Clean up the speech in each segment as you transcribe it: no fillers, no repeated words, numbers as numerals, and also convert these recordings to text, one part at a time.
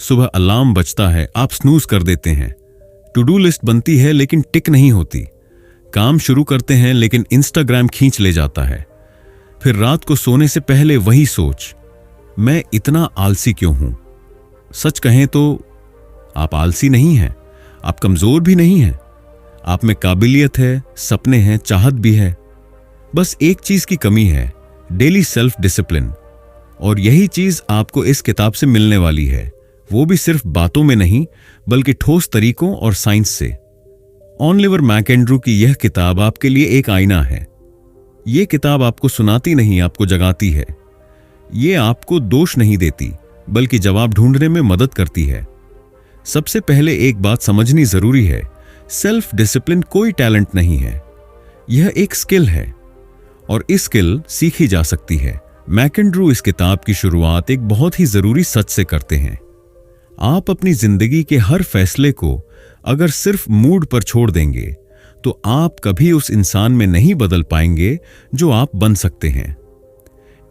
सुबह अलार्म बजता है, आप स्नूज कर देते हैं। टू डू लिस्ट बनती है लेकिन टिक नहीं होती। काम शुरू करते हैं लेकिन इंस्टाग्राम खींच ले जाता है। फिर रात को सोने से पहले वही सोच, मैं इतना आलसी क्यों हूं? सच कहें तो आप आलसी नहीं हैं, आप कमजोर भी नहीं हैं। आप में काबिलियत है, सपने हैं, चाहत भी है। बस एक चीज की कमी है, डेली सेल्फ डिसिप्लिन। और यही चीज आपको इस किताब से मिलने वाली है, वो भी सिर्फ बातों में नहीं बल्कि ठोस तरीकों और साइंस से। ओलिवर मैकेंड्रू की यह किताब आपके लिए एक आईना है। यह किताब आपको सुनाती नहीं, आपको जगाती है। ये आपको दोष नहीं देती बल्कि जवाब ढूंढने में मदद करती है। सबसे पहले एक बात समझनी जरूरी है, सेल्फ डिसिप्लिन कोई टैलेंट नहीं है, यह एक स्किल है और इस स्किल सीखी जा सकती है। मैकेंड्रू इस किताब की शुरुआत एक बहुत ही जरूरी सच से करते हैं। आप अपनी जिंदगी के हर फैसले को अगर सिर्फ मूड पर छोड़ देंगे तो आप कभी उस इंसान में नहीं बदल पाएंगे जो आप बन सकते हैं।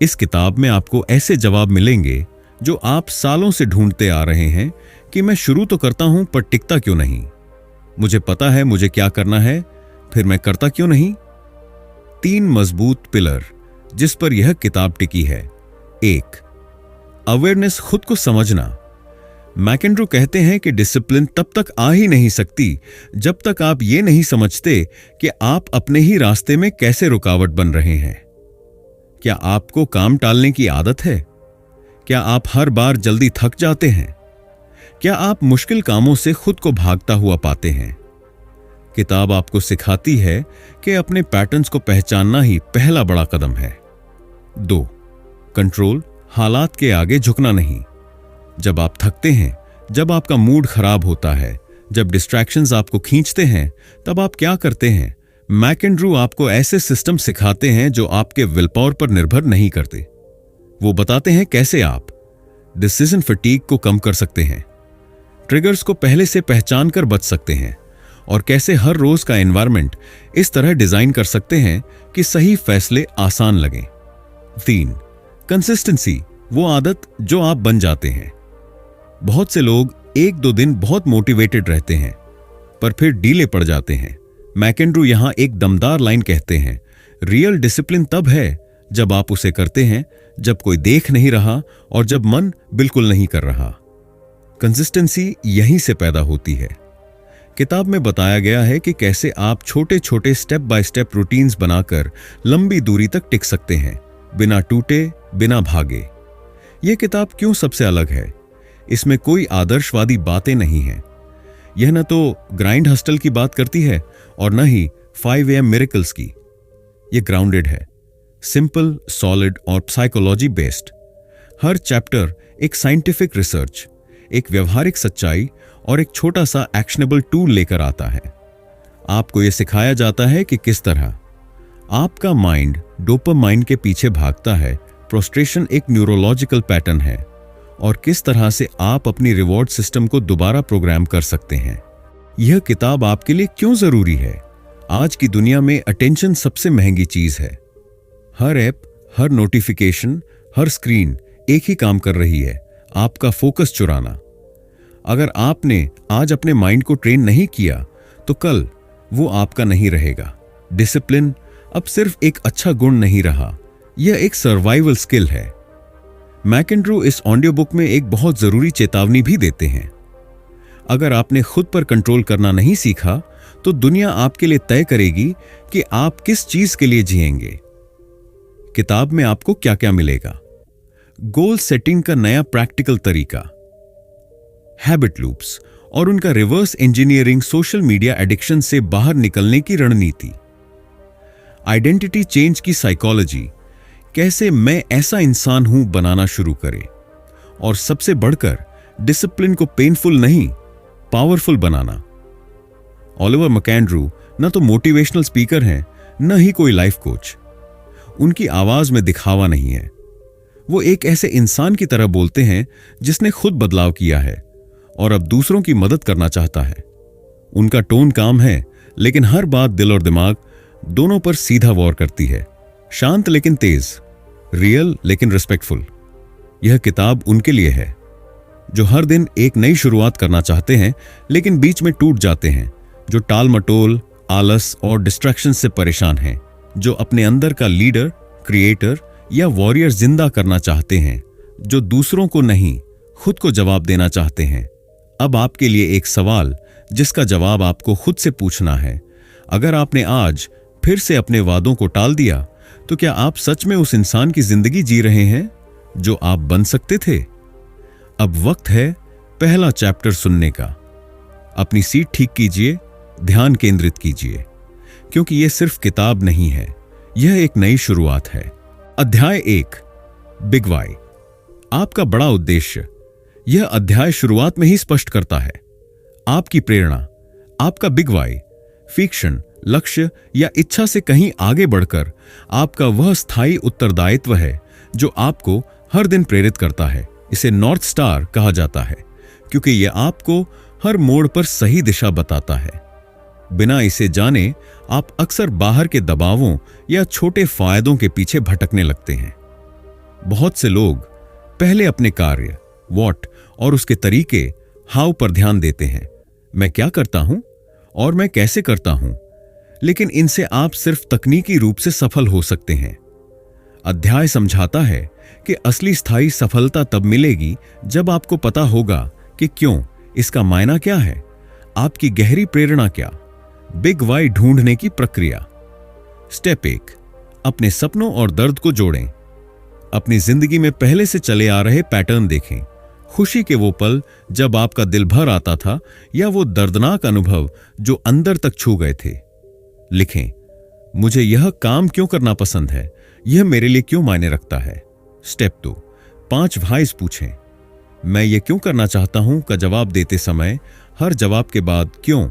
इस किताब में आपको ऐसे जवाब मिलेंगे जो आप सालों से ढूंढते आ रहे हैं कि मैं शुरू तो करता हूं पर टिकता क्यों नहीं। मुझे पता है मुझे क्या करना है, फिर मैं करता क्यों नहीं। 3 मजबूत पिलर जिस पर यह किताब टिकी है। 1, अवेयरनेस, खुद को समझना। मैकेंड्रू कहते हैं कि डिसिप्लिन तब तक आ ही नहीं सकती जब तक आप ये नहीं समझते कि आप अपने ही रास्ते में कैसे रुकावट बन रहे हैं। क्या आपको काम टालने की आदत है? क्या आप हर बार जल्दी थक जाते हैं? क्या आप मुश्किल कामों से खुद को भागता हुआ पाते हैं? किताब आपको सिखाती है कि अपने पैटर्न्स को पहचानना ही पहला बड़ा कदम है। 2, कंट्रोल, हालात के आगे झुकना नहीं। जब आप थकते हैं, जब आपका मूड खराब होता है, जब डिस्ट्रैक्शंस आपको खींचते हैं, तब आप क्या करते हैं? मैकेंड्रू आपको ऐसे सिस्टम सिखाते हैं जो आपके विल पावर पर निर्भर नहीं करते। वो बताते हैं कैसे आप डिसीजन फटीग को कम कर सकते हैं, ट्रिगर्स को पहले से पहचान कर बच सकते हैं और कैसे हर रोज का एनवायरनमेंट इस तरह डिजाइन कर सकते हैं कि सही फैसले आसान लगें। 3, कंसिस्टेंसी, वो आदत जो आप बन जाते हैं। बहुत से लोग 1-2 दिन बहुत मोटिवेटेड रहते हैं पर फिर डीले पड़ जाते हैं। मैकेंड्रू यहां एक दमदार लाइन कहते हैं, रियल डिसिप्लिन तब है जब आप उसे करते हैं जब कोई देख नहीं रहा और जब मन बिल्कुल नहीं कर रहा। कंसिस्टेंसी यहीं से पैदा होती है। किताब में बताया गया है कि कैसे आप छोटे छोटे स्टेप बाय स्टेप रूटीन्स बनाकर लंबी दूरी तक टिक सकते हैं, बिना टूटे, बिना भागे। यह किताब क्यों सबसे अलग है? इसमें कोई आदर्शवादी बातें नहीं हैं। यह न तो ग्राइंड हस्टल की बात करती है और न ही 5 AM मिरेकल्स की। यह ग्राउंडेड है, सिंपल, सॉलिड और साइकोलॉजी बेस्ड। हर चैप्टर एक साइंटिफिक रिसर्च, एक व्यवहारिक सच्चाई और एक छोटा सा एक्शनेबल टूल लेकर आता है। आपको यह सिखाया जाता है कि किस तरह आपका माइंड डोपामाइन के पीछे भागता है, फ्रस्ट्रेशन एक न्यूरोलॉजिकल पैटर्न है, और किस तरह से आप अपनी रिवॉर्ड सिस्टम को दोबारा प्रोग्राम कर सकते हैं। यह किताब आपके लिए क्यों जरूरी है? आज की दुनिया में अटेंशन सबसे महंगी चीज है। हर ऐप, हर नोटिफिकेशन, हर स्क्रीन एक ही काम कर रही है, आपका फोकस चुराना। अगर आपने आज अपने माइंड को ट्रेन नहीं किया तो कल वो आपका नहीं रहेगा। डिसिप्लिन अब सिर्फ एक अच्छा गुण नहीं रहा, यह एक सर्वाइवल स्किल है। मैकेंड्रू इस ऑडियो बुक में एक बहुत जरूरी चेतावनी भी देते हैं। अगर आपने खुद पर कंट्रोल करना नहीं सीखा तो दुनिया आपके लिए तय करेगी कि आप किस चीज के लिए जिएंगे। किताब में आपको क्या क्या मिलेगा? गोल सेटिंग का नया प्रैक्टिकल तरीका, हैबिट लूप्स और उनका reverse engineering social media addiction से बाहर निकलने की रणनीति, आइडेंटिटी चेंज की साइकोलॉजी, कैसे मैं ऐसा इंसान हूं बनाना शुरू करें, और सबसे बढ़कर डिसिप्लिन को पेनफुल नहीं पावरफुल बनाना। ओलिवर मैकेंड्रू न तो मोटिवेशनल स्पीकर हैं न ही कोई लाइफ कोच। उनकी आवाज में दिखावा नहीं है। वो एक ऐसे इंसान की तरह बोलते हैं जिसने खुद बदलाव किया है और अब दूसरों की मदद करना चाहता है। उनका टोन काम है लेकिन हर बात दिल और दिमाग दोनों पर सीधा वॉर करती है। शांत लेकिन तेज, रियल लेकिन रिस्पेक्टफुल। यह किताब उनके लिए है जो हर दिन एक नई शुरुआत करना चाहते हैं लेकिन बीच में टूट जाते हैं, जो टाल मटोल, आलस और डिस्ट्रैक्शन से परेशान हैं, जो अपने अंदर का लीडर, क्रिएटर या वॉरियर जिंदा करना चाहते हैं, जो दूसरों को नहीं खुद को जवाब देना चाहते हैं। अब आपके लिए एक सवाल जिसका जवाब आपको खुद से पूछना है। अगर आपने आज फिर से अपने वादों को टाल दिया तो क्या आप सच में उस इंसान की जिंदगी जी रहे हैं जो आप बन सकते थे? अब वक्त है पहला चैप्टर सुनने का। अपनी सीट ठीक कीजिए, ध्यान केंद्रित कीजिए, क्योंकि यह सिर्फ किताब नहीं है, यह एक नई शुरुआत है। अध्याय 1, बिग वाई, आपका बड़ा उद्देश्य। यह अध्याय शुरुआत में ही स्पष्ट करता है आपकी प्रेरणा, आपका बिग वाई, फिक्शन, लक्ष्य या इच्छा से कहीं आगे बढ़कर आपका वह स्थायी उत्तरदायित्व है जो आपको हर दिन प्रेरित करता है। इसे नॉर्थ स्टार कहा जाता है क्योंकि यह आपको हर मोड़ पर सही दिशा बताता है। बिना इसे जाने आप अक्सर बाहर के दबावों या छोटे फायदों के पीछे भटकने लगते हैं। बहुत से लोग पहले अपने कार्य, व्हाट और उसके तरीके, हाउ पर ध्यान देते हैं। मैं क्या करता हूं और मैं कैसे करता हूं, लेकिन इनसे आप सिर्फ तकनीकी रूप से सफल हो सकते हैं। अध्याय समझाता है कि असली स्थायी सफलता तब मिलेगी जब आपको पता होगा कि क्यों, इसका मायना क्या है, आपकी गहरी प्रेरणा क्या। बिग वाई ढूंढने की प्रक्रिया। स्टेप 1, अपने सपनों और दर्द को जोड़ें। अपनी जिंदगी में पहले से चले आ रहे पैटर्न देखें। खुशी के वो पल जब आपका दिल भर आता था या वो दर्दनाक अनुभव जो अंदर तक छू गए थे। लिखें, मुझे यह काम क्यों करना पसंद है, यह मेरे लिए क्यों मायने रखता है। स्टेप 2, 5 व्हाइस पूछें। मैं ये क्यों करना चाहता हूं का जवाब देते समय हर जवाब के बाद क्यों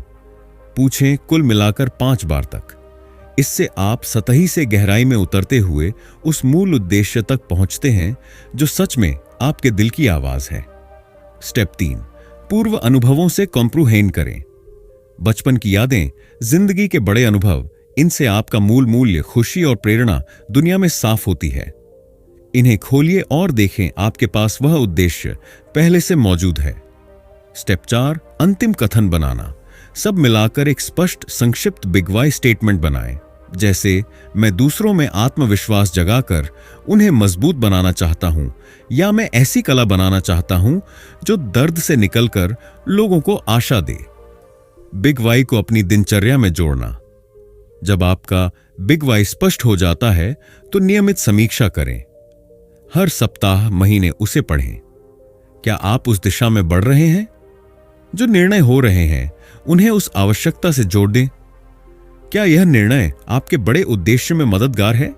पूछें, कुल मिलाकर 5 बार तक। इससे आप सतही से गहराई में उतरते हुए उस मूल उद्देश्य तक पहुंचते हैं जो सच में आपके दिल की आवाज है। स्टेप 3, पूर्व अनुभवों से कॉम्प्रूहेंड करें। बचपन की यादें, जिंदगी के बड़े अनुभव, इनसे आपका मूल मूल्य, खुशी और प्रेरणा दुनिया में साफ होती है। इन्हें खोलिए और देखें आपके पास वह उद्देश्य पहले से मौजूद है। स्टेप 4, अंतिम कथन बनाना। सब मिलाकर एक स्पष्ट, संक्षिप्त बिग वाई स्टेटमेंट बनाएं, जैसे मैं दूसरों में आत्मविश्वास जगाकर उन्हें मजबूत बनाना चाहता हूं, या मैं ऐसी कला बनाना चाहता हूं जो दर्द से निकलकर लोगों को आशा दे। बिग वाई को अपनी दिनचर्या में जोड़ना। जब आपका बिग वाई स्पष्ट हो जाता है तो नियमित समीक्षा करें। हर सप्ताह, महीने उसे पढ़ें। क्या आप उस दिशा में बढ़ रहे हैं? जो निर्णय हो रहे हैं उन्हें उस आवश्यकता से जोड़ दें। क्या यह निर्णय आपके बड़े उद्देश्य में मददगार है?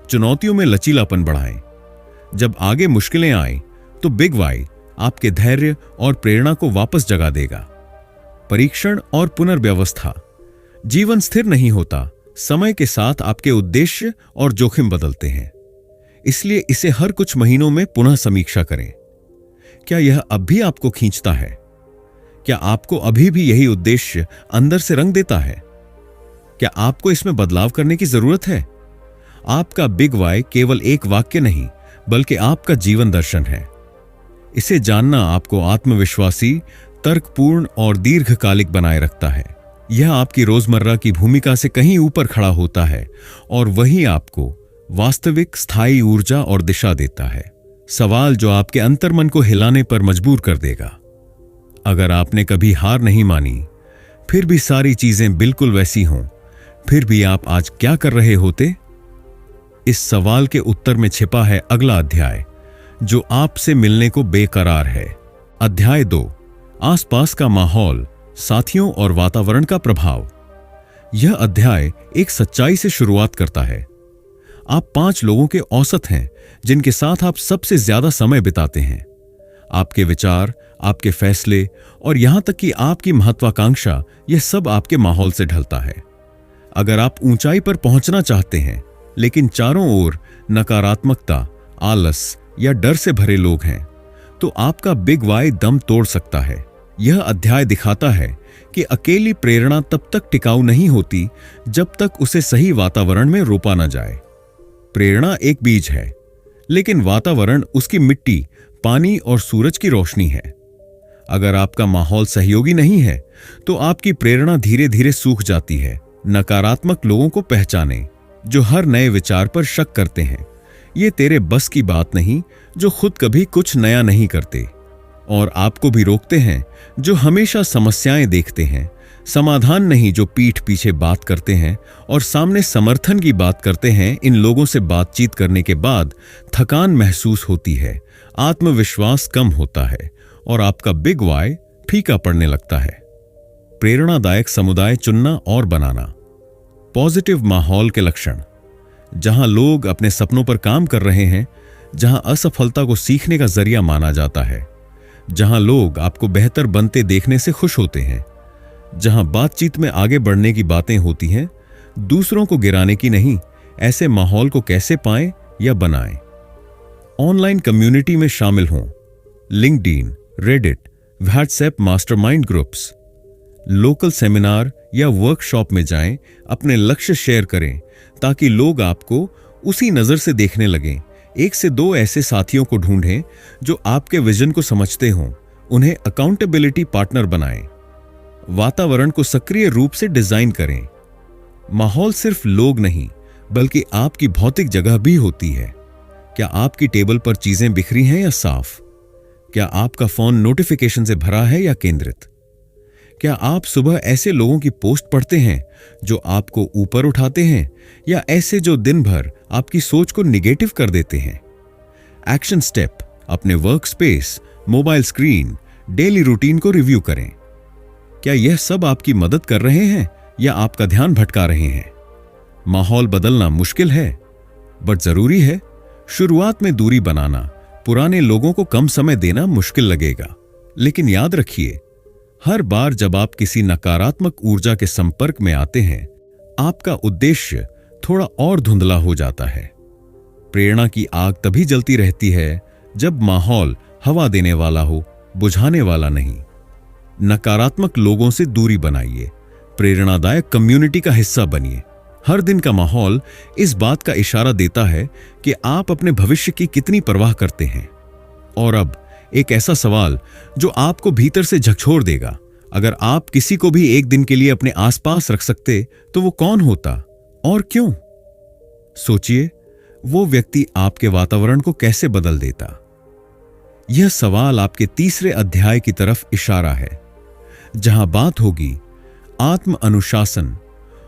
चुनौतियों में लचीलापन बढ़ाएं। जब आगे मुश्किलें आएं तो बिग वाई आपके धैर्य और प्रेरणा को वापस जगा देगा। परीक्षण और पुनर्व्यवस्था। जीवन स्थिर नहीं होता, समय के साथ आपके उद्देश्य और जोखिम बदलते हैं, इसलिए इसे हर कुछ महीनों में पुनः समीक्षा करें। क्या यह अब भी आपको खींचता है? क्या आपको अभी भी यही उद्देश्य अंदर से रंग देता है? क्या आपको इसमें बदलाव करने की जरूरत है? आपका बिग वाई केवल एक वाक्य नहीं, बल्कि आपका जीवन दर्शन है। इसे जानना आपको आत्मविश्वासी, तर्कपूर्ण और दीर्घकालिक बनाए रखता है। यह आपकी रोजमर्रा की भूमिका से कहीं ऊपर खड़ा होता है और वही आपको वास्तविक, स्थायी ऊर्जा और दिशा देता है। सवाल जो आपके अंतर्मन को हिलाने पर मजबूर कर देगा। अगर आपने कभी हार नहीं मानी, फिर भी सारी चीजें बिल्कुल वैसी हों, फिर भी आप आज क्या कर रहे होते? इस सवाल के उत्तर में छिपा है अगला अध्याय, जो आपसे मिलने को बेकरार है। अध्याय 2, आसपास का माहौल, साथियों और वातावरण का प्रभाव। यह अध्याय एक सच्चाई से शुरुआत करता है। आप 5 लोगों के औसत हैं जिनके साथ आप सबसे ज्यादा समय बिताते हैं। आपके विचार, आपके फैसले और यहां तक कि आपकी महत्वाकांक्षा, यह सब आपके माहौल से ढलता है। अगर आप ऊंचाई पर पहुंचना चाहते हैं लेकिन चारों ओर नकारात्मकता, आलस या डर से भरे लोग हैं, तो आपका बिग वाई दम तोड़ सकता है। यह अध्याय दिखाता है कि अकेली प्रेरणा तब तक टिकाऊ नहीं होती जब तक उसे सही वातावरण में रोपा न जाए। प्रेरणा एक बीज है, लेकिन वातावरण उसकी मिट्टी, पानी और सूरज की रोशनी है। अगर आपका माहौल सहयोगी नहीं है तो आपकी प्रेरणा धीरे धीरे सूख जाती है। नकारात्मक लोगों को पहचानें जो हर नए विचार पर शक करते हैं। ये तेरे बस की बात नहीं, जो खुद कभी कुछ नया नहीं करते। और आपको भी रोकते हैं जो हमेशा समस्याएं देखते हैं, समाधान नहीं, जो पीठ पीछे बात करते हैं और सामने समर्थन की बात करते हैं। इन लोगों से बातचीत करने के बाद थकान महसूस होती है, आत्मविश्वास कम होता है और आपका बिग वाई फीका पड़ने लगता है। प्रेरणादायक समुदाय चुनना और बनाना। पॉजिटिव माहौल के लक्षण। जहां लोग अपने सपनों पर काम कर रहे हैं, जहां असफलता को सीखने का जरिया माना जाता है, जहां लोग आपको बेहतर बनते देखने से खुश होते हैं, जहां बातचीत में आगे बढ़ने की बातें होती हैं, दूसरों को गिराने की नहीं। ऐसे माहौल को कैसे पाएं या बनाएं? ऑनलाइन कम्युनिटी में शामिल हों। LinkedIn, Reddit, WhatsApp mastermind groups. Local seminar या वर्कशॉप में जाएं, अपने लक्ष्य शेयर करें ताकि लोग आपको उसी नजर से देखने लगें। 1 से 2 ऐसे साथियों को ढूंढें जो आपके विजन को समझते हों। उन्हें अकाउंटेबिलिटी पार्टनर बनाएं। वातावरण को सक्रिय रूप से डिजाइन करें। माहौल सिर्फ लोग नहीं बल्कि आपकी भौतिक जगह भी होती है। क्या आपकी टेबल पर चीजें बिखरी हैं या साफ? क्या आपका फोन नोटिफिकेशन से भरा है या केंद्रित? क्या आप सुबह ऐसे लोगों की पोस्ट पढ़ते हैं जो आपको ऊपर उठाते हैं, या ऐसे जो दिन भर आपकी सोच को निगेटिव कर देते हैं? Action step. अपने work space, mobile screen, daily routine को रिव्यू करें। क्या यह सब आपकी मदद कर रहे हैं या आपका ध्यान भटका रहे हैं? माहौल बदलना मुश्किल है बट जरूरी है। शुरुआत में दूरी बनाना, पुराने लोगों को कम समय देना मुश्किल लगेगा, लेकिन याद रखिए, हर बार जब आप किसी नकारात्मक ऊर्जा के संपर्क में आते हैं, आपका उद्देश्य थोड़ा और धुंधला हो जाता है। प्रेरणा की आग तभी जलती रहती है जब माहौल हवा देने वाला हो, बुझाने वाला नहीं। नकारात्मक लोगों से दूरी बनाइए, प्रेरणादायक कम्युनिटी का हिस्सा बनिए। हर दिन का माहौल इस बात का इशारा देता है कि आप अपने भविष्य की कितनी परवाह करते हैं। और अब एक ऐसा सवाल जो आपको भीतर से झकझोर देगा, अगर आप किसी को भी एक दिन के लिए अपने आसपास रख सकते तो वो कौन होता और क्यों? सोचिए, वो व्यक्ति आपके वातावरण को कैसे बदल देता। यह सवाल आपके तीसरे अध्याय की तरफ इशारा है, जहां बात होगी आत्म अनुशासन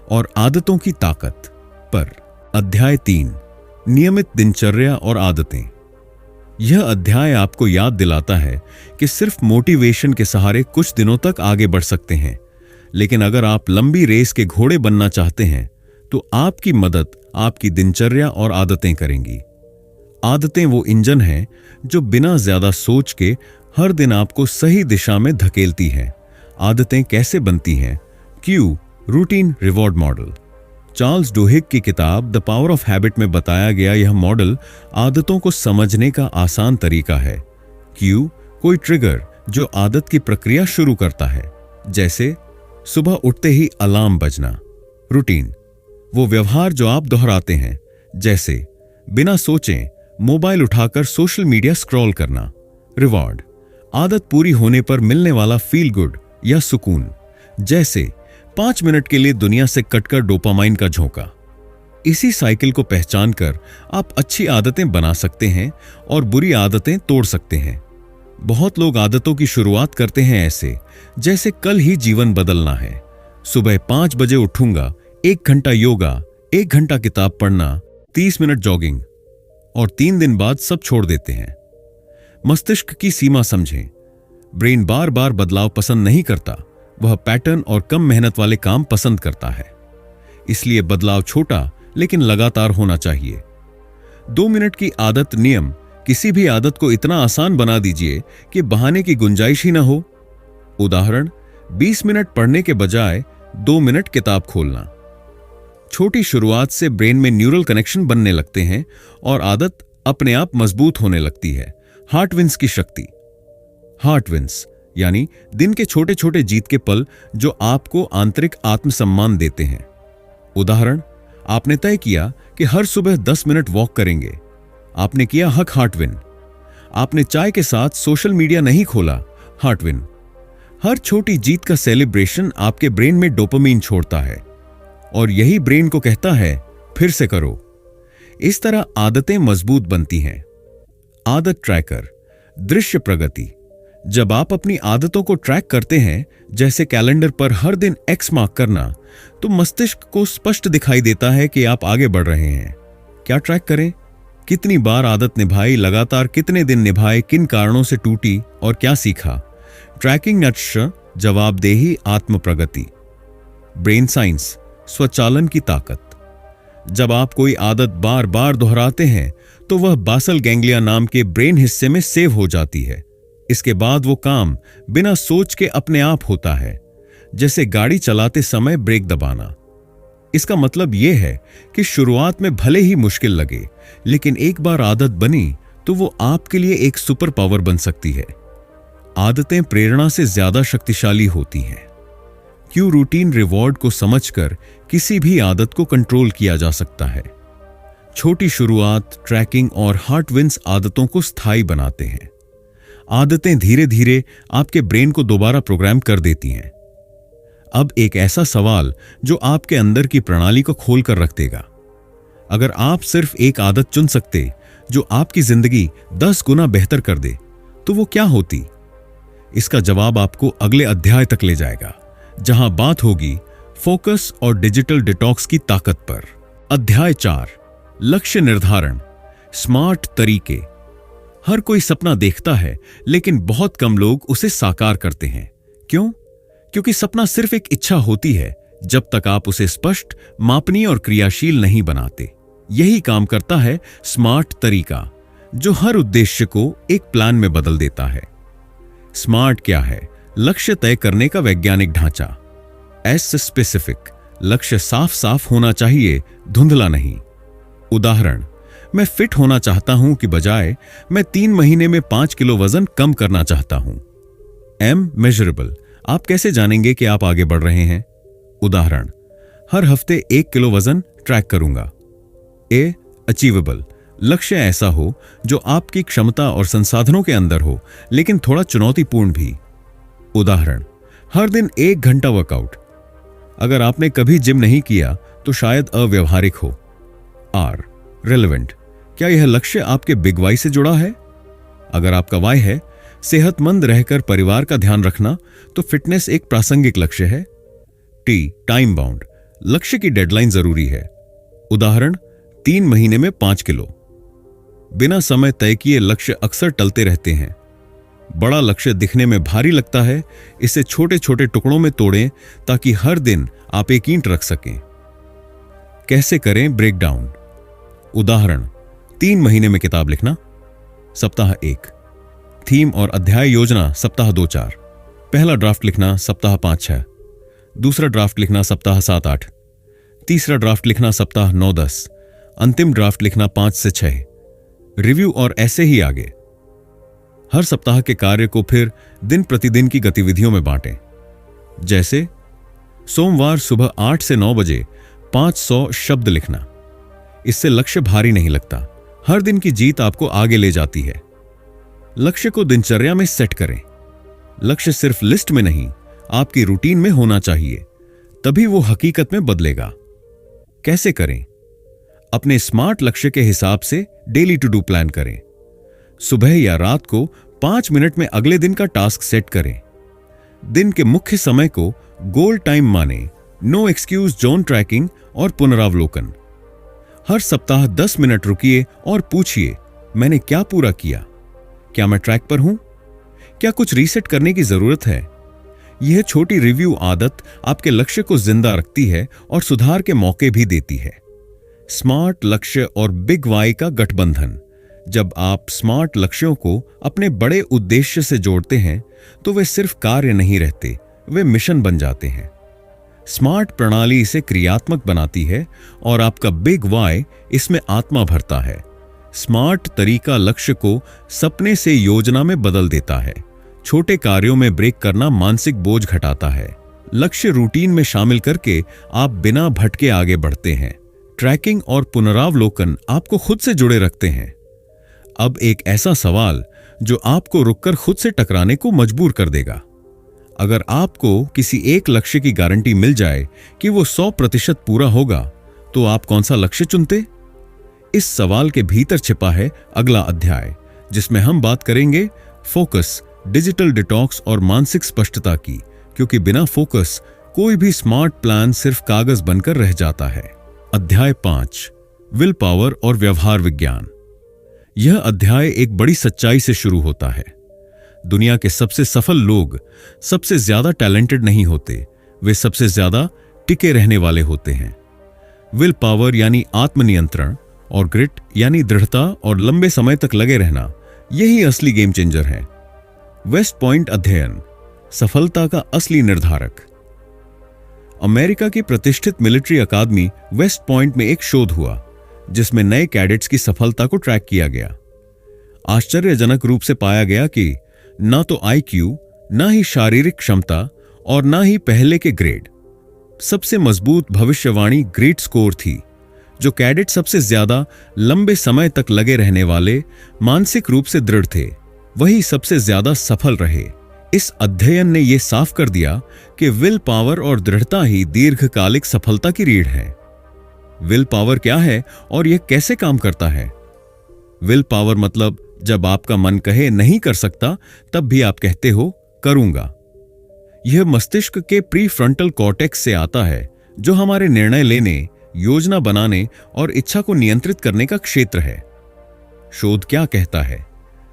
और आदतों की ताकत पर। अध्याय 3, नियमित दिनचर्या और आदतें। यह अध्याय आपको याद दिलाता है कि सिर्फ मोटिवेशन के सहारे कुछ दिनों तक आगे बढ़ सकते हैं, लेकिन अगर आप लंबी रेस के घोड़े बनना चाहते हैं तो आपकी मदद आपकी दिनचर्या और आदतें करेंगी। आदतें वो इंजन हैं जो बिना ज्यादा सोच के हर दिन आपको सही दिशा में धकेलती हैं। आदतें कैसे बनती हैं? Cue, routine reward model. Charles Duhigg की किताब द पावर ऑफ हैबिट में बताया गया यह मॉडल आदतों को समझने का आसान तरीका है। क्यू, कोई ट्रिगर जो आदत की प्रक्रिया शुरू करता है, जैसे सुबह उठते ही अलार्म बजना। रूटीन, वो व्यवहार जो आप दोहराते हैं, जैसे बिना सोचे मोबाइल उठाकर सोशल मीडिया स्क्रॉल करना। रिवॉर्ड, आदत पूरी होने पर मिलने वाला फील गुड या सुकून, जैसे 5 मिनट के लिए दुनिया से कटकर डोपामाइन का झोंका। इसी साइकिल को पहचान कर आप अच्छी आदतें बना सकते हैं और बुरी आदतें तोड़ सकते हैं। बहुत लोग आदतों की शुरुआत करते हैं ऐसे, जैसे कल ही जीवन बदलना है। सुबह 5 बजे उठूंगा, 1 घंटा योगा, 1 घंटा किताब पढ़ना, 30 मिनट जॉगिंग, और 3 दिन बाद सब छोड़ देते हैं। मस्तिष्क की सीमा समझें। ब्रेन बार बार बदलाव पसंद नहीं करता, वह पैटर्न और कम मेहनत वाले काम पसंद करता है। इसलिए बदलाव छोटा लेकिन लगातार होना चाहिए। 2 मिनट की आदत नियम। किसी भी आदत को इतना आसान बना दीजिए कि बहाने की गुंजाइश ही ना हो। उदाहरण, 20 मिनट पढ़ने के बजाय 2 मिनट किताब खोलना। छोटी शुरुआत से ब्रेन में न्यूरल कनेक्शन बनने लगते हैं और आदत अपने आप मजबूत होने लगती है। हार्ट विंस की शक्ति। हार्ट विंस यानी दिन के छोटे छोटे जीत के पल जो आपको आंतरिक आत्मसम्मान देते हैं। उदाहरण, आपने तय किया कि हर सुबह 10 मिनट वॉक करेंगे। आपने किया हक हार्ट विन। आपने चाय के साथ सोशल मीडिया नहीं खोला, हार्टविन। हर छोटी जीत का सेलिब्रेशन आपके ब्रेन में डोपामीन छोड़ता है और यही ब्रेन को कहता है फिर से करो। इस तरह आदतें मजबूत बनती हैं। आदत ट्रैकर, दृश्य प्रगति। जब आप अपनी आदतों को ट्रैक करते हैं, जैसे कैलेंडर पर हर दिन एक्स मार्क करना, तो मस्तिष्क को स्पष्ट दिखाई देता है कि आप आगे बढ़ रहे हैं। क्या ट्रैक करें? कितनी बार आदत निभाई, लगातार कितने दिन निभाए, किन कारणों से टूटी और क्या सीखा। ट्रैकिंग नट्स, जवाबदेही, आत्म प्रगति। ब्रेन साइंस, स्वचालन की ताकत। जब आप कोई आदत बार बार दोहराते हैं तो वह बासल गैंग्लिया नाम के ब्रेन हिस्से में सेव हो जाती है। इसके बाद वो काम बिना सोच के अपने आप होता है, जैसे गाड़ी चलाते समय ब्रेक दबाना। इसका मतलब यह है कि शुरुआत में भले ही मुश्किल लगे, लेकिन एक बार आदत बनी तो वो आपके लिए एक सुपर पावर बन सकती है। आदतें प्रेरणा से ज्यादा शक्तिशाली होती हैं। क्यों रूटीन रिवॉर्ड को समझकर किसी भी आदत को कंट्रोल किया जा सकता है। छोटी शुरुआत, ट्रैकिंग और हार्ट विंस आदतों को स्थायी बनाते हैं। आदतें धीरे धीरे आपके ब्रेन को दोबारा प्रोग्राम कर देती हैं। अब एक ऐसा सवाल जो आपके अंदर की प्रणाली को खोलकर रख देगा। अगर आप सिर्फ एक आदत चुन सकते जो आपकी जिंदगी 10 गुना बेहतर कर दे, तो वो क्या होती? इसका जवाब आपको अगले अध्याय तक ले जाएगा, जहां बात होगी फोकस और डिजिटल डिटॉक्स की ताकत पर। अध्याय 4, लक्ष्य निर्धारण, स्मार्ट तरीके। हर कोई सपना देखता है, लेकिन बहुत कम लोग उसे साकार करते हैं। क्यों? क्योंकि सपना सिर्फ एक इच्छा होती है जब तक आप उसे स्पष्ट, मापनीय और क्रियाशील नहीं बनाते। यही काम करता है स्मार्ट तरीका, जो हर उद्देश्य को एक प्लान में बदल देता है। स्मार्ट क्या है? लक्ष्य तय करने का वैज्ञानिक ढांचा। एस स्पेसिफिक, लक्ष्य साफ साफ होना चाहिए, धुंधला नहीं। उदाहरण, मैं फिट होना चाहता हूं की बजाय मैं 3 महीने में 5 किलो वजन कम करना चाहता हूं। एम मेजरेबल, आप कैसे जानेंगे कि आप आगे बढ़ रहे हैं? उदाहरण, हर हफ्ते 1 किलो वजन ट्रैक करूंगा। ए अचीवेबल, लक्ष्य ऐसा हो जो आपकी क्षमता और संसाधनों के अंदर हो, लेकिन थोड़ा चुनौतीपूर्ण भी। उदाहरण, हर दिन 1 घंटा वर्कआउट। अगर आपने कभी जिम नहीं किया तो शायद अव्यवहारिक हो। आर रेलेवेंट, क्या यह लक्ष्य आपके बिग वाई से जुड़ा है? अगर आपका वाई है सेहतमंद रहकर परिवार का ध्यान रखना, तो फिटनेस एक प्रासंगिक लक्ष्य है। टी टाइम बाउंड, लक्ष्य की डेडलाइन जरूरी है। उदाहरण, 3 महीने में 5 किलो। बिना समय तय किए लक्ष्य अक्सर टलते रहते हैं। बड़ा लक्ष्य दिखने में भारी लगता है, इसे छोटे छोटे टुकड़ों में तोड़ें ताकि हर दिन आप एक ईंट रख सकें। कैसे करें ब्रेकडाउन? उदाहरण, 3 महीने में किताब लिखना, सप्ताह 1। थीम और अध्याय योजना सप्ताह 2-4। पहला ड्राफ्ट लिखना सप्ताह 5-6। दूसरा ड्राफ्ट लिखना सप्ताह 7-8। तीसरा ड्राफ्ट लिखना सप्ताह 9-10। अंतिम ड्राफ्ट लिखना 5 से 6। रिव्यू और ऐसे ही आगे। हर सप्ताह के कार्य को फिर दिन प्रतिदिन की गतिविधियों में बांटें। जैसे सोमवार सुबह 8 से 9 बजे 500 शब्द लिखना। इससे लक्ष्य भारी नहीं लगता। हर दिन की जीत आपको आगे ले जाती है। लक्ष्य को दिनचर्या में सेट करें। लक्ष्य सिर्फ लिस्ट में नहीं, आपकी रूटीन में होना चाहिए, तभी वो हकीकत में बदलेगा। कैसे करें? अपने स्मार्ट लक्ष्य के हिसाब से डेली टू डू प्लान करें। सुबह या रात को 5 मिनट में अगले दिन का टास्क सेट करें। दिन के मुख्य समय को गोल टाइम माने, नो एक्सक्यूज जोन ट्रैकिंग और पुनरावलोकन। हर सप्ताह 10 मिनट रुकिए और पूछिए, मैंने क्या पूरा किया? क्या मैं ट्रैक पर हूं? क्या कुछ रीसेट करने की जरूरत है? यह छोटी रिव्यू आदत आपके लक्ष्य को जिंदा रखती है और सुधार के मौके भी देती है। स्मार्ट लक्ष्य और बिग वाई का गठबंधन। जब आप स्मार्ट लक्ष्यों को अपने बड़े उद्देश्य से जोड़ते हैं, तो वे सिर्फ कार्य नहीं रहते, वे मिशन बन जाते हैं। स्मार्ट प्रणाली इसे क्रियात्मक बनाती है और आपका बिग वाई इसमें आत्मा भरता है। स्मार्ट तरीका लक्ष्य को सपने से योजना में बदल देता है। छोटे कार्यों में ब्रेक करना मानसिक बोझ घटाता है। लक्ष्य रूटीन में शामिल करके आप बिना भटके आगे बढ़ते हैं। ट्रैकिंग और पुनरावलोकन आपको खुद से जुड़े रखते हैं। अब एक ऐसा सवाल जो आपको रुककर खुद से टकराने को मजबूर कर देगा। अगर आपको किसी एक लक्ष्य की गारंटी मिल जाए कि वो 100% पूरा होगा, तो आप कौन सा लक्ष्य चुनते? इस सवाल के भीतर छिपा है अगला अध्याय, जिसमें हम बात करेंगे फोकस, डिजिटल डिटॉक्स और मानसिक स्पष्टता की, क्योंकि बिना फोकस कोई भी स्मार्ट प्लान सिर्फ कागज बनकर रह जाता है। अध्याय 5, विल पावर और व्यवहार विज्ञान। यह अध्याय एक बड़ी सच्चाई से शुरू होता है। दुनिया के सबसे सफल लोग सबसे ज्यादा टैलेंटेड नहीं होते, वे सबसे ज्यादा टिके रहने वाले होते हैं। विल पावर यानी आत्मनियंत्रण और ग्रिट यानी दृढ़ता और लंबे समय तक लगे रहना, यही असली गेम चेंजर है। वेस्ट पॉइंट अध्ययन, सफलता का असली निर्धारक। अमेरिका की प्रतिष्ठित मिलिट्री अकादमी वेस्ट पॉइंट में एक शोध हुआ, जिसमें नए कैडेट्स की सफलता को ट्रैक किया गया। आश्चर्यजनक रूप से पाया गया कि ना तो आईक्यू, ना ही शारीरिक क्षमता और ना ही पहले के ग्रेड, सबसे मजबूत भविष्यवाणी ग्रेड स्कोर थी। जो कैडेट सबसे ज्यादा लंबे समय तक लगे रहने वाले, मानसिक रूप से दृढ़ थे, वही सबसे ज्यादा सफल रहे। इस अध्ययन ने यह साफ कर दिया कि विल पावर और दृढ़ता ही दीर्घकालिक सफलता की रीढ़ है। विल पावर क्या है और यह कैसे काम करता है? विल पावर मतलब जब आपका मन कहे नहीं कर सकता, तब भी आप कहते हो करूंगा। यह मस्तिष्क के प्रीफ्रंटल कॉर्टेक्स से आता है, जो हमारे निर्णय लेने, योजना बनाने और इच्छा को नियंत्रित करने का क्षेत्र है। शोध क्या कहता है?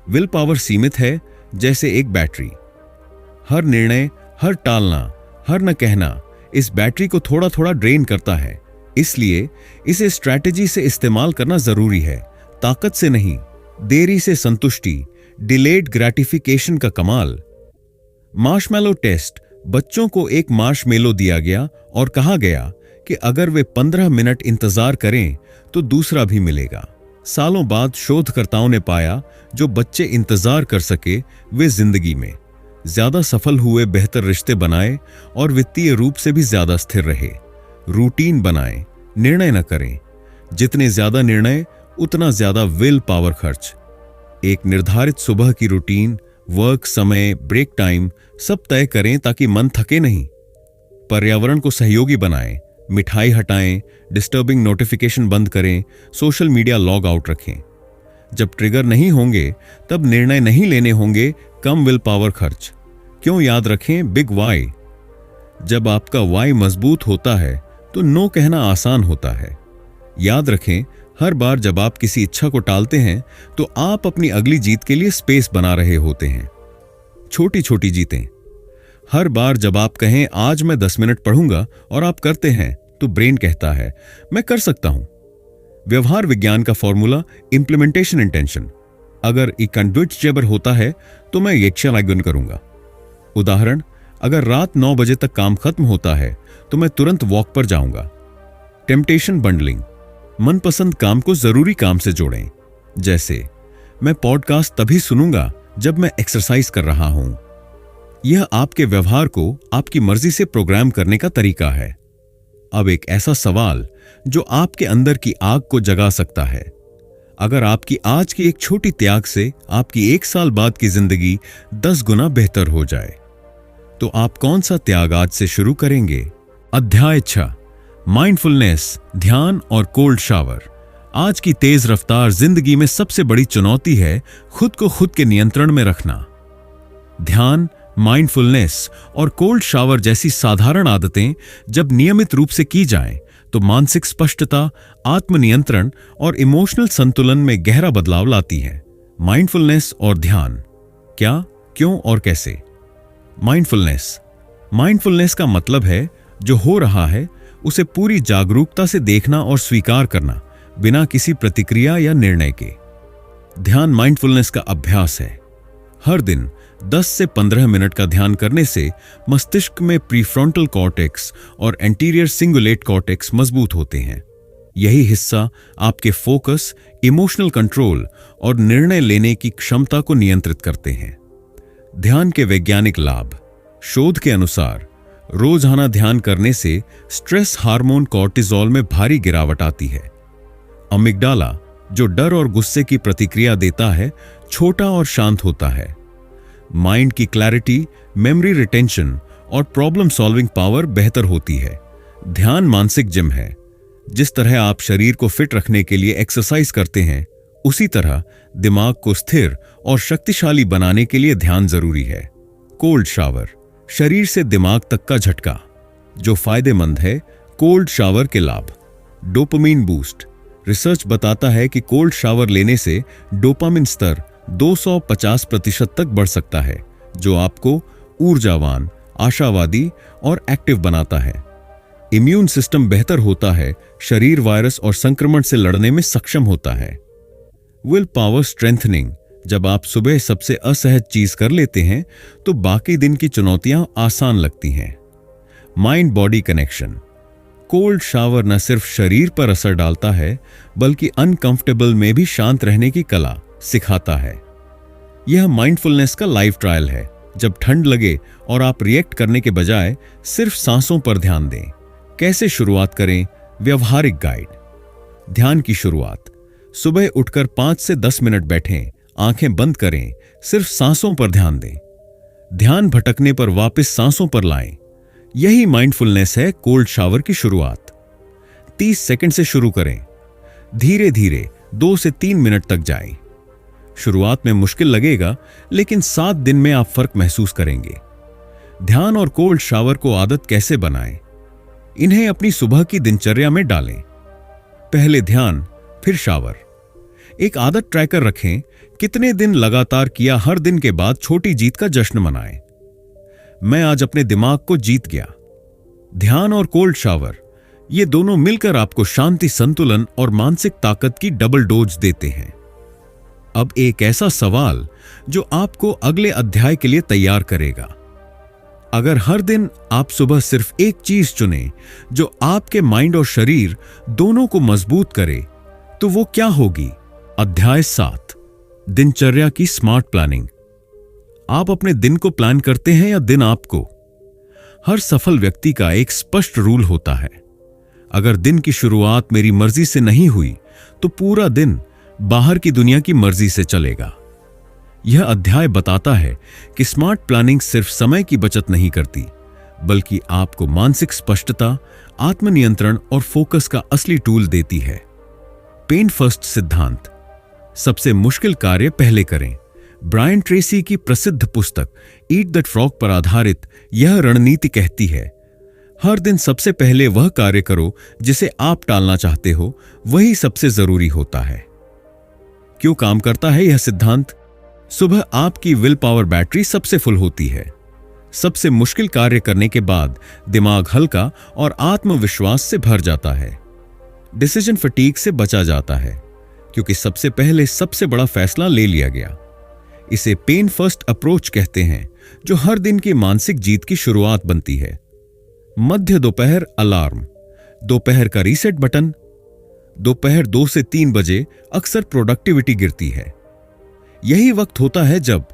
विल पावर सीमित है जैसे एक बैटरी। हर निर्णय, हर टालना, हर न कहना इस बैटरी को थोड़ा थोड़ा ड्रेन करता है। इसलिए इसे स्ट्रैटेजी से इस्तेमाल करना जरूरी है, ताकत से नहीं। देरी से संतुष्टि, डिलेड ग्रेटिफिकेशन का कमाल। Marshmallow test. बच्चों को एक मार्शमेलो दिया गया और कहा गया कि अगर वे 15 मिनट इंतजार करें तो दूसरा भी मिलेगा। सालों बाद शोधकर्ताओं ने पाया, जो बच्चे इंतजार कर सके वे जिंदगी में ज्यादा सफल हुए, बेहतर रिश्ते बनाए और वित्तीय रूप से भी ज्यादा स्थिर रहे। रूटीन बनाएं, निर्णय न करें। जितने ज्यादा निर्णय, उतना ज्यादा विल पावर खर्च। एक निर्धारित सुबह की रूटीन, वर्क समय, ब्रेक टाइम सब तय करें ताकि मन थके नहीं। पर्यावरण को सहयोगी बनाएं, मिठाई हटाएं, डिस्टर्बिंग नोटिफिकेशन बंद करें, सोशल मीडिया लॉग आउट रखें। जब ट्रिगर नहीं होंगे तब निर्णय नहीं लेने होंगे, कम विल पावर खर्च। क्यों? याद रखें बिग वाई। जब आपका वाई मजबूत होता है तो नो कहना आसान होता है। याद रखें, हर बार जब आप किसी इच्छा को टालते हैं तो आप अपनी अगली जीत के लिए स्पेस बना रहे होते हैं। छोटी छोटी जीतें। हर बार जब आप कहें आज मैं 10 मिनट पढ़ूंगा और आप करते हैं, तो ब्रेन कहता है मैं कर सकता हूं। व्यवहार विज्ञान का फॉर्मूला, इंप्लीमेंटेशन इंटेंशन। अगर इकंडुइट जेबर होता है तो मैं यक्षलागुन करूंगा। उदाहरण, अगर रात 9 बजे तक काम खत्म होता है तो मैं तुरंत वॉक पर जाऊंगा। Temptation bundling. मनपसंद काम को जरूरी काम से जोड़ें। जैसे मैं पॉडकास्ट तभी सुनूंगा जब मैं एक्सरसाइज कर रहा हूं। यह आपके व्यवहार को आपकी मर्जी से प्रोग्राम करने का तरीका है। अब एक ऐसा सवाल जो आपके अंदर की आग को जगा सकता है। अगर आपकी आज की एक छोटी त्याग से आपकी 1 साल बाद की जिंदगी 10 गुना बेहतर हो जाए, तो आप कौन सा त्याग आज से शुरू करेंगे? अध्याय 6, माइंडफुलनेस, ध्यान और कोल्ड शावर। आज की तेज रफ्तार जिंदगी में सबसे बड़ी चुनौती है खुद को खुद के नियंत्रण में रखना। ध्यान, माइंडफुलनेस और कोल्ड शावर जैसी साधारण आदतें जब नियमित रूप से की जाएं, तो मानसिक स्पष्टता, आत्मनियंत्रण और इमोशनल संतुलन में गहरा बदलाव लाती हैं। माइंडफुलनेस और ध्यान, क्या, क्यों और कैसे? माइंडफुलनेस का मतलब है जो हो रहा है उसे पूरी जागरूकता से देखना और स्वीकार करना, बिना किसी प्रतिक्रिया या निर्णय के। ध्यान माइंडफुलनेस का अभ्यास है। हर दिन 10 से 15 मिनट का ध्यान करने से मस्तिष्क में प्रीफ्रंटल कॉर्टेक्स और एंटीरियर सिंगुलेट कॉर्टेक्स मजबूत होते हैं। यही हिस्सा आपके फोकस, इमोशनल कंट्रोल और निर्णय लेने की क्षमता को नियंत्रित करते हैं। ध्यान के वैज्ञानिक लाभ। शोध के अनुसार रोजाना ध्यान करने से स्ट्रेस हार्मोन कॉर्टिसोल में भारी गिरावट आती है। अमिग्डाला, जो डर और गुस्से की प्रतिक्रिया देता है, छोटा और शांत होता है। माइंड की क्लैरिटी, मेमोरी रिटेंशन और प्रॉब्लम सॉल्विंग पावर बेहतर होती है। ध्यान मानसिक जिम है। जिस तरह आप शरीर को फिट रखने के लिए एक्सरसाइज करते हैं, उसी तरह दिमाग को स्थिर और शक्तिशाली बनाने के लिए ध्यान जरूरी है। कोल्ड शावर, शरीर से दिमाग तक का झटका जो फायदेमंद है। कोल्ड शावर के लाभ। डोपामिन बूस्ट, रिसर्च बताता है कि कोल्ड शावर लेने से डोपामिन स्तर 250% तक बढ़ सकता है, जो आपको ऊर्जावान, आशावादी और एक्टिव बनाता है। इम्यून सिस्टम बेहतर होता है, शरीर वायरस और संक्रमण से लड़ने में सक्षम होता है। विल पावर स्ट्रेंथनिंग, जब आप सुबह सबसे असहज चीज कर लेते हैं तो बाकी दिन की चुनौतियां आसान लगती हैं। Mind body connection, cold shower न सिर्फ शरीर पर असर डालता है, बल्कि अनकंफर्टेबल में भी शांत रहने की कला सिखाता है। यह माइंडफुलनेस का लाइव ट्रायल है। जब ठंड लगे और आप रिएक्ट करने के बजाय सिर्फ सांसों पर ध्यान दें। कैसे शुरुआत करें? व्यवहारिक गाइड। ध्यान की शुरुआत, सुबह उठकर 5 से 10 मिनट बैठें, आंखें बंद करें, सिर्फ सांसों पर ध्यान दें। ध्यान भटकने पर वापस सांसों पर लाएं। यही माइंडफुलनेस है। कोल्ड शावर की शुरुआत 30 सेकंड से शुरू करें। धीरे धीरे 2 से 3 मिनट तक जाएं। शुरुआत में मुश्किल लगेगा, लेकिन 7 दिन में आप फर्क महसूस करेंगे। ध्यान और कोल्ड शावर को आदत कैसे बनाएं? इन्हें अपनी सुबह की दिनचर्या में डालें। पहले ध्यान, फिर शावर। एक आदत ट्रैकर रखें, कितने दिन लगातार किया, हर दिन के बाद छोटी जीत का जश्न मनाएं। मैं आज अपने दिमाग को जीत गया। ध्यान और कोल्ड शावर, ये दोनों मिलकर आपको शांति, संतुलन और मानसिक ताकत की डबल डोज देते हैं। अब एक ऐसा सवाल जो आपको अगले अध्याय के लिए तैयार करेगा। अगर हर दिन आप सुबह सिर्फ एक चीज चुनें जो आपके माइंड और शरीर दोनों को मजबूत करे, तो वो क्या होगी? अध्याय 7, दिनचर्या की स्मार्ट प्लानिंग। आप अपने दिन को प्लान करते हैं या दिन आपको? हर सफल व्यक्ति का एक स्पष्ट रूल होता है। अगर दिन की शुरुआत मेरी मर्जी से नहीं हुई, तो पूरा दिन बाहर की दुनिया की मर्जी से चलेगा। यह अध्याय बताता है कि स्मार्ट प्लानिंग सिर्फ समय की बचत नहीं करती, बल्कि आपको मानसिक स्पष्टता, आत्मनियंत्रण और फोकस का असली टूल देती है। पेन फर्स्ट सिद्धांत, सबसे मुश्किल कार्य पहले करें। ब्रायन ट्रेसी की प्रसिद्ध पुस्तक ईट दैट फ्रॉग पर आधारित यह रणनीति कहती है, हर दिन सबसे पहले वह कार्य करो जिसे आप टालना चाहते हो, वही सबसे जरूरी होता है। क्यों काम करता है यह सिद्धांत? सुबह आपकी विल पावर बैटरी सबसे फुल होती है। सबसे मुश्किल कार्य करने के बाद दिमाग हल्का और आत्मविश्वास से भर जाता है। डिसीजन फटीग से बचा जाता है, क्योंकि सबसे पहले सबसे बड़ा फैसला ले लिया गया। इसे पेन फर्स्ट अप्रोच कहते हैं, जो हर दिन की मानसिक जीत की शुरुआत बनती है। मध्य दोपहर अलार्म, दोपहर का रीसेट बटन। दोपहर 2 से 3 बजे अक्सर प्रोडक्टिविटी गिरती है। यही वक्त होता है जब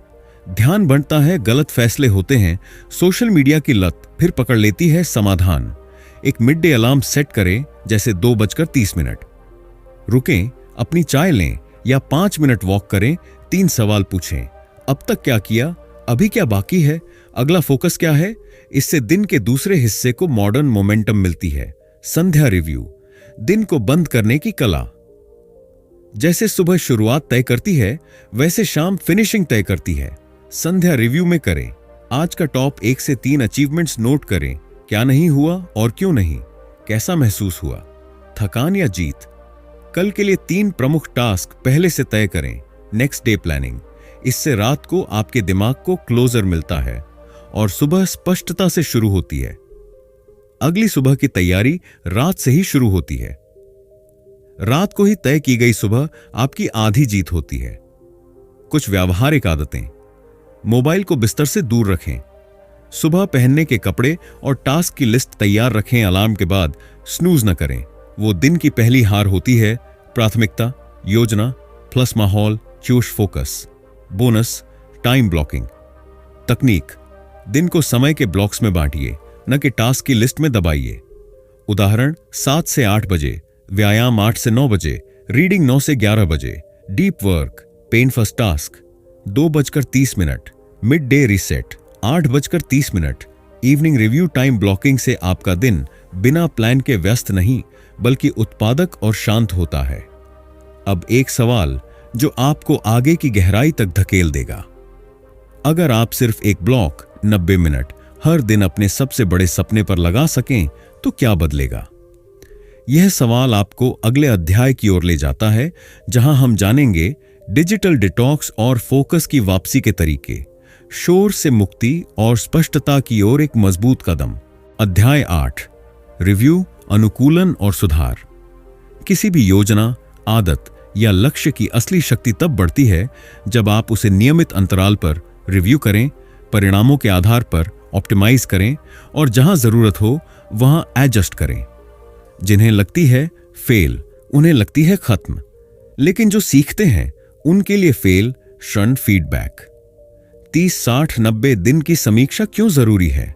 ध्यान बढ़ता है, गलत फैसले होते हैं, सोशल मीडिया की लत फिर पकड़ लेती है समाधान। एक मिड डे अलार्म सेट करें, जैसे 2:30। रुकें, अपनी चाय लें या 5 मिनट वॉक करें। 3 सवाल पूछें, अब तक क्या किया, अभी क्या बाकी है, अगला फोकस क्या है। इससे दिन के दूसरे हिस्से को मॉडर्न मोमेंटम मिलती है। संध्या रिव्यू, दिन को बंद करने की कला। जैसे सुबह शुरुआत तय करती है, वैसे शाम फिनिशिंग तय करती है। संध्या रिव्यू में करें, आज का टॉप 1 से 3 अचीवमेंट्स नोट करें। क्या नहीं हुआ और क्यों नहीं, कैसा महसूस हुआ, थकान या जीत। कल के लिए 3 प्रमुख टास्क पहले से तय करें। नेक्स्ट डे प्लानिंग, इससे रात को आपके दिमाग को क्लोजर मिलता है और सुबह स्पष्टता से शुरू होती है। अगली सुबह की तैयारी रात से ही शुरू होती है। रात को ही तय की गई सुबह आपकी आधी जीत होती है। कुछ व्यावहारिक आदतें, मोबाइल को बिस्तर से दूर रखें। सुबह पहनने के कपड़े और टास्क की लिस्ट तैयार रखें। अलार्म के बाद स्नूज न करें, वो दिन की पहली हार होती है। प्राथमिकता, योजना प्लस माहौल choose focus. Bonus, time blocking. तकनीक, दिन को समय के ब्लॉक्स में बांटिए, न कि टास्क की लिस्ट में दबाइए। उदाहरण, 7 से 8 बजे व्यायाम, 8 से 9 बजे रीडिंग 9 से 11 बजे, deep work, pain first task 2:30, midday reset 8:30, evening review time blocking से आपका दिन बिना प्लान के व्यस्त नहीं बल्कि उत्पादक और शांत होता है। अब एक सवाल जो आपको आगे की गहराई तक धकेल देगा। अगर आप सिर्फ एक ब्लॉक 90 मिनट हर दिन अपने सबसे बड़े सपने पर लगा सकें तो क्या बदलेगा? यह सवाल आपको अगले अध्याय की ओर ले जाता है, जहां हम जानेंगे डिजिटल डिटॉक्स और फोकस की वापसी के तरीके, शोर से मुक्ति और स्पष्टता की ओर एक मजबूत कदम। अध्याय 8, रिव्यू, अनुकूलन और सुधार। किसी भी योजना, आदत या लक्ष्य की असली शक्ति तब बढ़ती है जब आप उसे नियमित अंतराल पर रिव्यू करें, परिणामों के आधार पर ऑप्टिमाइज करें और जहां जरूरत हो वहां एडजस्ट करें। जिन्हें लगती है फेल, उन्हें लगती है खत्म, लेकिन जो सीखते हैं उनके लिए फेल क्षण फीडबैक। 30, 60, 90 दिन की समीक्षा क्यों जरूरी है?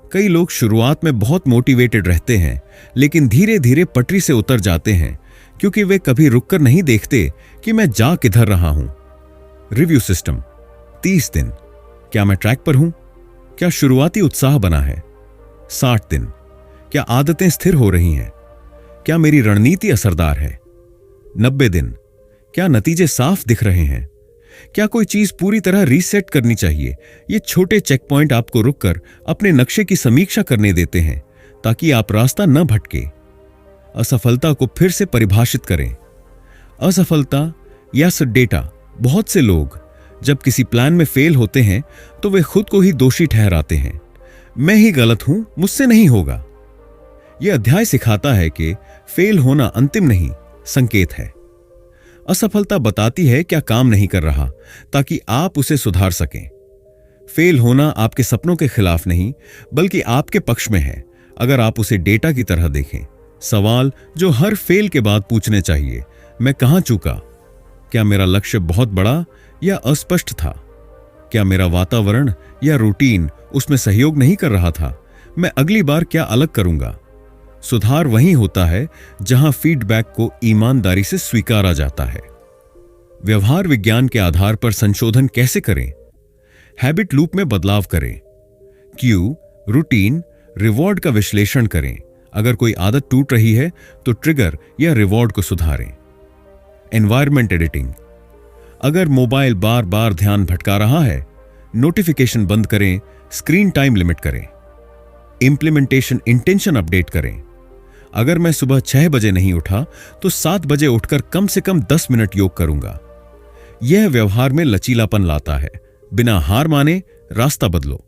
कई लोग शुरुआत में बहुत मोटिवेटेड रहते हैं लेकिन धीरे धीरे पटरी से उतर जाते हैं क्योंकि वे कभी रुककर नहीं देखते कि मैं जा किधर रहा हूं। रिव्यू सिस्टम 30 दिन, क्या मैं ट्रैक पर हूं? क्या शुरुआती उत्साह बना है? 60 दिन, क्या आदतें स्थिर हो रही हैं? क्या मेरी रणनीति असरदार है? 90 दिन, क्या नतीजे साफ दिख रहे हैं? क्या कोई चीज पूरी तरह रीसेट करनी चाहिए? ये छोटे चेक पॉइंट आपको रुककर अपने नक्शे की समीक्षा करने देते हैं ताकि आप रास्ता न भटके। असफलता को फिर से परिभाषित करें। असफलता या डेटा। बहुत से लोग जब किसी प्लान में फेल होते हैं तो वे खुद को ही दोषी ठहराते हैं। मैं ही गलत हूं, मुझसे नहीं होगा। यह अध्याय सिखाता है कि फेल होना अंतिम नहीं, संकेत है। असफलता बताती है क्या काम नहीं कर रहा ताकि आप उसे सुधार सकें। फेल होना आपके सपनों के खिलाफ नहीं बल्कि आपके पक्ष में है अगर आप उसे डेटा की तरह देखें। सवाल जो हर फेल के बाद पूछने चाहिए, मैं कहां चूका? क्या मेरा लक्ष्य बहुत बड़ा या अस्पष्ट था? क्या मेरा वातावरण या रूटीन उसमें सहयोग नहीं कर रहा था? मैं अगली बार क्या अलग करूंगा? सुधार वहीं होता है जहां फीडबैक को ईमानदारी से स्वीकारा जाता है। व्यवहार विज्ञान के आधार पर संशोधन कैसे करें? हैबिट लूप में बदलाव करें। क्यू, रूटीन, रिवॉर्ड का विश्लेषण करें। अगर कोई आदत टूट रही है तो ट्रिगर या रिवॉर्ड को सुधारें। एनवायरनमेंट एडिटिंग, अगर मोबाइल बार बार ध्यान भटका रहा है, नोटिफिकेशन बंद करें, स्क्रीन टाइम लिमिट करें। इंप्लीमेंटेशन इंटेंशन अपडेट करें। अगर मैं सुबह 6 बजे नहीं उठा तो 7 बजे उठकर कम से कम 10 मिनट योग करूंगा। यह व्यवहार में लचीलापन लाता है। बिना हार माने रास्ता बदलो।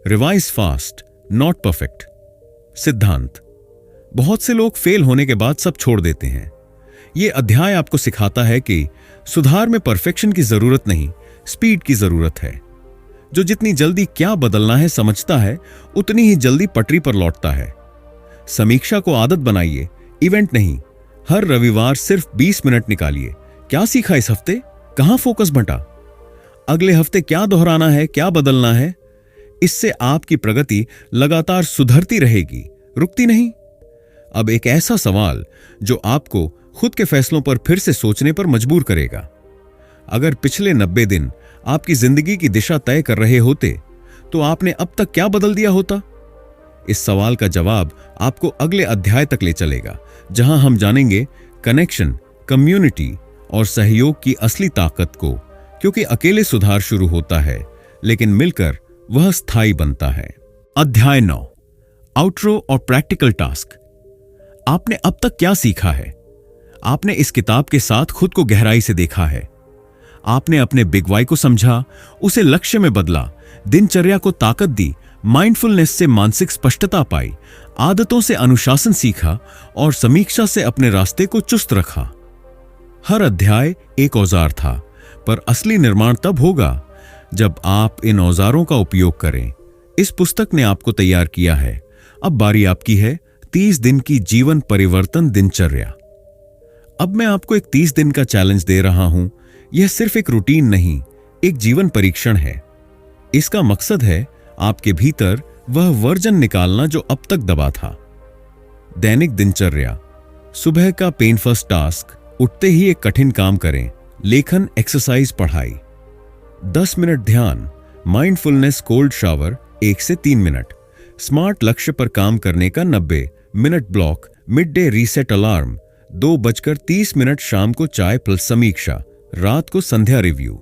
Revise fast, not perfect. सिद्धांत, बहुत से लोग फेल होने के बाद सब छोड़ देते हैं। यह अध्याय आपको सिखाता है कि सुधार में परफेक्शन की जरूरत नहीं, स्पीड की जरूरत है। जो जितनी जल्दी क्या बदलना है समझता है, उतनी ही जल्दी पटरी पर लौटता है। समीक्षा को आदत बनाइए, इवेंट नहीं। हर रविवार सिर्फ 20 मिनट निकालिए। क्या सीखा इस हफ्ते? कहां फोकस बंटा? अगले हफ्ते क्या दोहराना है, क्या बदलना है? इससे आपकी प्रगति लगातार सुधरती रहेगी, रुकती नहीं। अब एक ऐसा सवाल जो आपको खुद के फैसलों पर फिर से सोचने पर मजबूर करेगा। अगर पिछले 90 दिन आपकी जिंदगी की दिशा तय कर रहे होते तो आपने अब तक क्या बदल दिया होता? इस सवाल का जवाब आपको अगले अध्याय तक ले चलेगा, जहां हम जानेंगे कनेक्शन, कम्युनिटी और सहयोग की असली ताकत को, क्योंकि अकेले सुधार शुरू होता है लेकिन मिलकर वह स्थायी बनता है। अध्याय 9, आउटरो और प्रैक्टिकल टास्क। आपने अब तक क्या सीखा है? आपने इस किताब के साथ खुद को गहराई से देखा है। आपने अपने बिग वाई को समझा, उसे लक्ष्य में बदला, दिनचर्या को ताकत दी, माइंडफुलनेस से मानसिक स्पष्टता पाई, आदतों से अनुशासन सीखा और समीक्षा से अपने रास्ते को चुस्त रखा। हर अध्याय एक औजार था, पर असली निर्माण तब होगा जब आप इन औजारों का उपयोग करें। इस पुस्तक ने आपको तैयार किया है। अब बारी आपकी है 30 दिन की जीवन परिवर्तन दिनचर्या। अब मैं आपको एक 30 दिन का चैलेंज दे रहा हूं। यह सिर्फ एक रूटीन नहीं, एक जीवन परीक्षण है। इसका मकसद है आपके भीतर वह वर्जन निकालना जो अब तक दबा था। दैनिक दिनचर्या, सुबह का पेन फर्स्ट टास्क, उठते ही एक कठिन काम करें, लेखन, एक्सरसाइज, पढ़ाई। 10 मिनट ध्यान, माइंडफुलनेस, कोल्ड शावर 1 से 3 मिनट। स्मार्ट लक्ष्य पर काम करने का 90 minute block. Mid day reset alarm 2:30 शाम को चाय प्लस समीक्षा, रात को संध्या रिव्यू।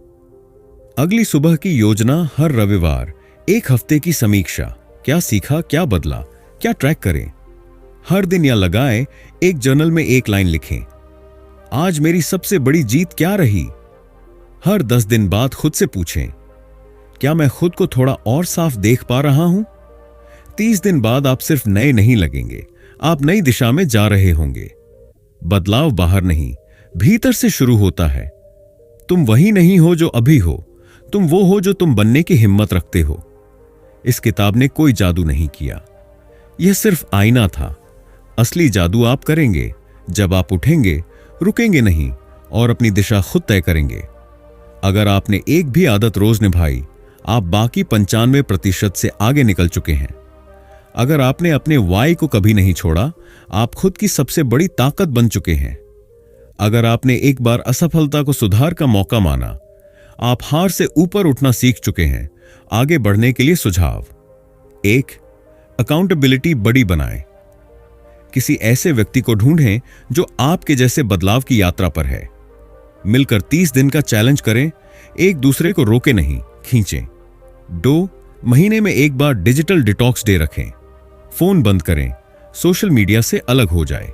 अगली सुबह की योजना हर रविवार। 1 हफ्ते की समीक्षा, क्या सीखा, क्या बदला, क्या ट्रैक करें। हर दिन या लगाएं एक जर्नल में 1 लाइन लिखें, आज मेरी सबसे बड़ी जीत क्या रही। हर 10 दिन बाद खुद से पूछें, क्या मैं खुद को थोड़ा और साफ देख पा रहा हूं। 30 दिन बाद आप सिर्फ नए नहीं लगेंगे, आप नई दिशा में जा रहे होंगे। बदलाव बाहर नहीं, भीतर से शुरू होता है। तुम वही नहीं हो जो अभी हो, तुम वो हो जो तुम बनने की हिम्मत रखते हो। इस किताब ने कोई जादू नहीं किया, यह सिर्फ आईना था। असली जादू आप करेंगे जब आप उठेंगे, रुकेंगे नहीं और अपनी दिशा खुद तय करेंगे। अगर आपने एक भी आदत रोज निभाई, आप बाकी 95% से आगे निकल चुके हैं। अगर आपने अपने वाई को कभी नहीं छोड़ा, आप खुद की सबसे बड़ी ताकत बन चुके हैं। अगर आपने एक बार असफलता को सुधार का मौका माना, आप हार से ऊपर उठना सीख चुके हैं। आगे बढ़ने के लिए सुझाव: 1. अकाउंटेबिलिटी बड़ी बनाएं। किसी ऐसे व्यक्ति को ढूंढें जो आपके जैसे बदलाव की यात्रा पर है। मिलकर 30 दिन का चैलेंज करें, एक दूसरे को रोके नहीं, खींचें। 2. महीने में एक बार डिजिटल डिटॉक्स डे रखें। फोन बंद करें, सोशल मीडिया से अलग हो जाए।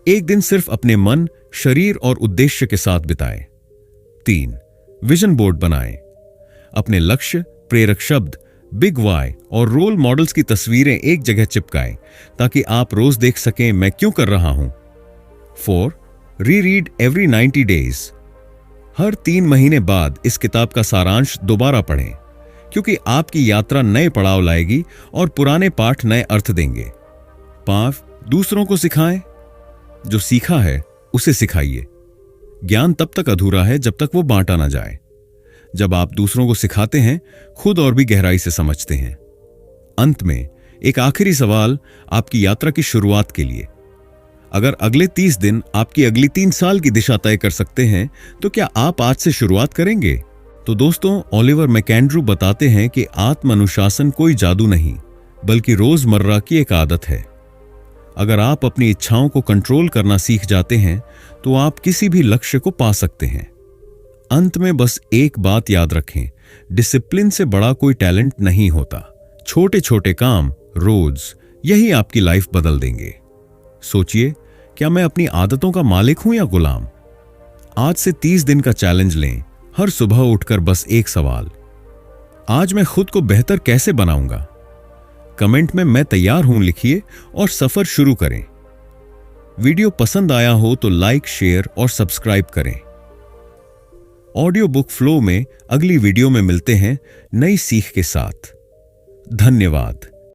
एक दिन सिर्फ अपने मन, शरीर और उद्देश्य के साथ बिताएं। 3. विजन बोर्ड बनाएं। अपने लक्ष्य, प्रेरक शब्द, बिग वाई और रोल मॉडल्स की तस्वीरें एक जगह चिपकाएं ताकि आप रोज देख सकें, मैं क्यों कर रहा हूं। 4. रीरीड एवरी 90 डेज। हर 3 महीने बाद इस किताब का सारांश दोबारा पढ़ें, क्योंकि आपकी यात्रा नए पड़ाव लाएगी और पुराने पाठ नए अर्थ देंगे। 5. दूसरों को सिखाएं। जो सीखा है उसे सिखाइए। ज्ञान तब तक अधूरा है जब तक वो बांटा ना जाए। जब आप दूसरों को सिखाते हैं, खुद और भी गहराई से समझते हैं। अंत में एक आखिरी सवाल आपकी यात्रा की शुरुआत के लिए: अगर अगले 30 दिन आपकी अगली 3 साल की दिशा तय कर सकते हैं, तो क्या आप आज से शुरुआत करेंगे? तो दोस्तों, ओलिवर मैकेंड्रू बताते हैं कि आत्म अनुशासन कोई जादू नहीं, बल्कि रोजमर्रा की एक आदत है। अगर आप अपनी इच्छाओं को कंट्रोल करना सीख जाते हैं, तो आप किसी भी लक्ष्य को पा सकते हैं। अंत में बस एक बात याद रखें, डिसिप्लिन से बड़ा कोई टैलेंट नहीं होता। छोटे छोटे काम रोज, यही आपकी लाइफ बदल देंगे। सोचिए, क्या मैं अपनी आदतों का मालिक हूं या गुलाम? आज से 30 दिन का चैलेंज लें। हर सुबह उठकर बस एक सवाल: आज मैं खुद को बेहतर कैसे बनाऊंगा? कमेंट में मैं तैयार हूं लिखिए और सफर शुरू करें। वीडियो पसंद आया हो तो लाइक, शेयर और सब्सक्राइब करें। ऑडियो बुक फ्लो में अगली वीडियो में मिलते हैं नई सीख के साथ। धन्यवाद।